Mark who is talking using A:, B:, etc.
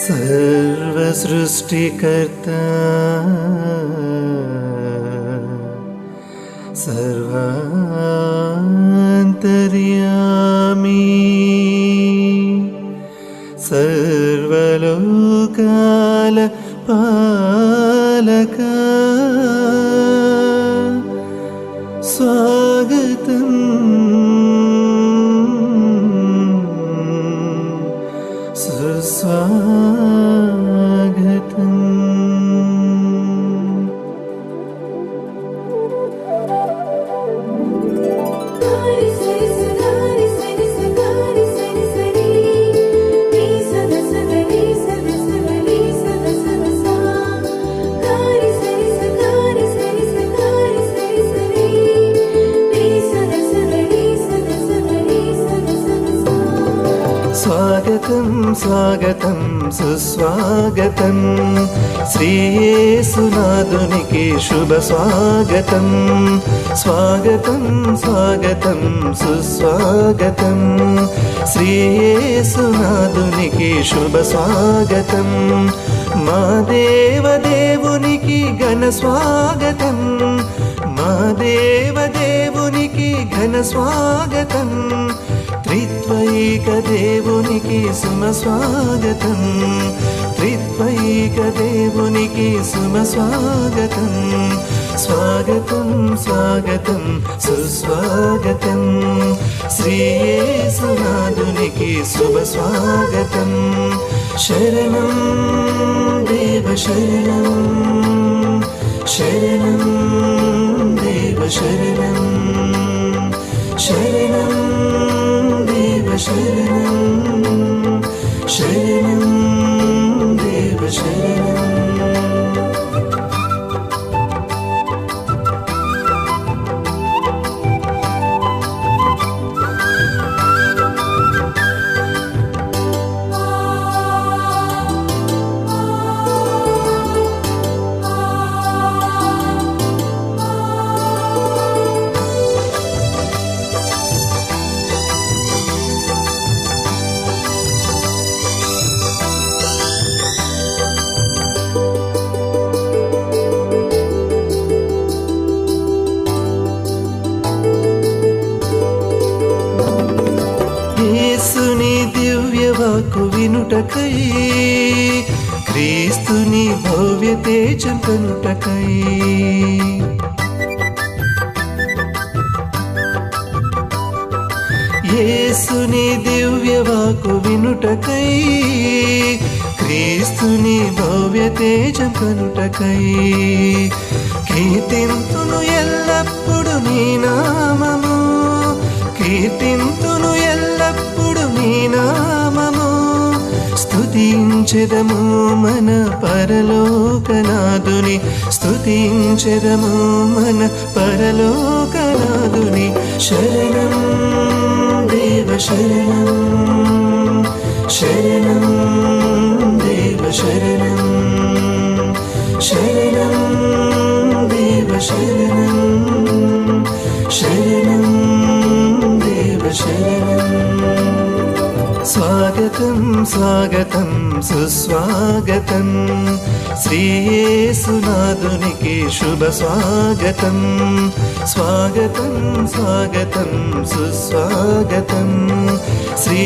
A: सर्वसृष्टिकर्ता सर्वान्तर्यामी सर्वलोकाल पालका स्वागतं सुस्वागतम्। स्वागतं स्वागतं सुस्वागतं श्रीयेसुनाथुनिकी शुभ स्वागतं। स्वागतं स्वागतं सुस्वागतं श्रीयेसुनाथुनिकी शुभ स्वागतं। మా దేవదేవునికి ఘన స్వాగతం, మా దేవదేవునికి ఘన స్వాగతం। త్రిత్వైక దేవునికి సుమ స్వాగతం, త్రిత్వైక దేవునికి సుమ స్వాగతం। స్వాగతం స్వాగతం సుస్వాగతం శ్రీయేసునాథునికి శుభ స్వాగతం। శరణం దేవ శరణం, శరణం దేవ శరణం, శరణం దేవ శరణం, శరణం దేవ శరణం। యేసుని దివ్యవాక్కు వినుటకై, క్రీస్తుని భవ్య తేజం కనుటకై, యేసుని దివ్యవాక్కు వినుటకై, క్రీస్తుని భవ్య తేజం కనుటకై, కీర్తింతును ఎల్లప్పుడు నీ నామము, కీర్తింతును ఎల్లప్పుడు నీ నామము। స్తుతించెదము మన పరలోకనాథుని, స్తుతించెదము మన పరలోకనాథుని। శరణం దేవ శరణం, శరణం దేవ శరణం, శరణం దేవ శరణం, శరణం దేవ శరణం। స్వాగతం స్వాగతం సుస్వాగతం శ్రీయేసునాథునికి శుభ స్వాగతం। స్వాగతం స్వాగతం సుస్వాగతం శ్రీ